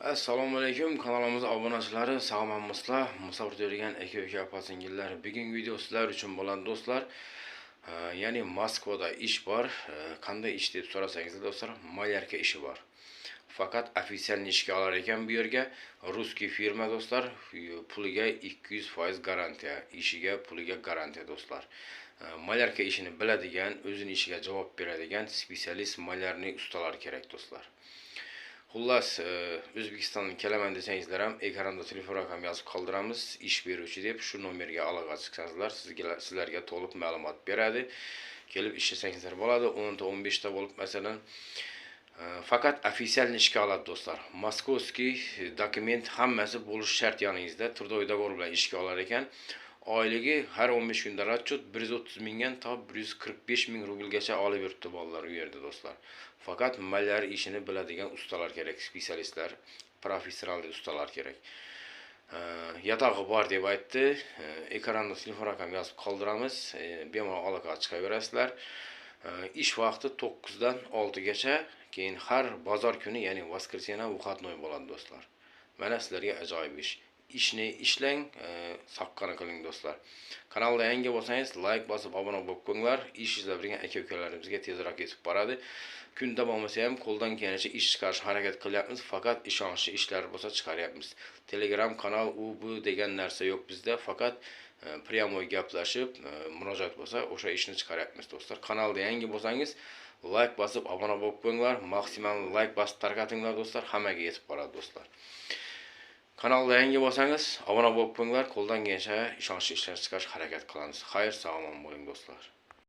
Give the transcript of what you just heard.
Assalomu alaykum, kanalimizga obunachilari, sog'manmisizlar? Musofir degan aka opa-singillar. Bugungi video sizlar uchun bo'ladi do'stlar. Ya'ni Moskvada ish bor. Qanday ish deb so'rasangiz do'stlar, malyarka ishi bor. Faqat ofitsial ishga olar ekan bu yerga ruskiy firma do'stlar, puliga 200% garantiya, ishiga puliga garantiya do'stlar. Malyarka ishini biladigan, o'zining ishiga javob beradigan spetsialist malyarning ustalar kerak do'stlar. Xullas, O'zbekistondan kelaman desangizlar ham ekranda telefon raqami yozib qoldiramiz. Ish beruvchi deb shu nomerga aloqa chiqsangizlar, sizlarga to'liq ma'lumot beradi. Kelib ishlasangizlar bo'ladi. 10 ta 15 ta bo'lib masalan. Faqat ofitsial ishga oladi do'stlar. Moskovskiy dokument hammasi bo'lishi shart yoningizda. Turdoy dogovor bilan ishga olar ekan. Oyligi har 15 kunda ratchot 130 mingdan to 145 ming rublgacha olib yuribdi bolalar u yerda do'stlar. Faqat malyar ishini biladigan ustalar kerak, spetsialistlar, professional ustalar kerak. Yatog'i bor deb aytdi. Ekranda telefon raqami yozib qoldiramiz. Bemalol aloqaga chiqaverasizlar. Ish vaqti 9 dan 6 gacha, keyin har bozor kuni, ya'ni voskresena выходной bo'ladi do'stlar. Mana sizlarga ajoyib ish. Ishni ishlang, soqqani qiling do'stlar. Kanalda yangi bo'lsangiz, like bosib obuna bo'lib qo'yinglar. Ish izlab yurgan aka-ukalarimizga tezroq yetib boradi. Kunda bo'lmasa ham qo'ldan kelgancha ish chiqarish harakat qilyapmiz, faqat ishonchli ishlar bo'lsa chiqaryapmiz. Telegram kanal u bu degan narsa yo'q bizda, faqat pryamoy gaplashib, murojaat bo'lsa o'sha ishni chiqaryapmiz do'stlar. Kanalda yangi bo'lsangiz, like bosib obuna bo'lib qo'yinglar. Maksimal like bosib tarqatinglar do'stlar, hammaga yetib boradi do'stlar. Kanalda yangi bo'lsangiz, obuna bo'lib qo'yinglar, qo'ldan kelgancha ishonchli ishlar chiqarish harakat qilamiz. Xayr, sog'lom bo'ling do'stlar.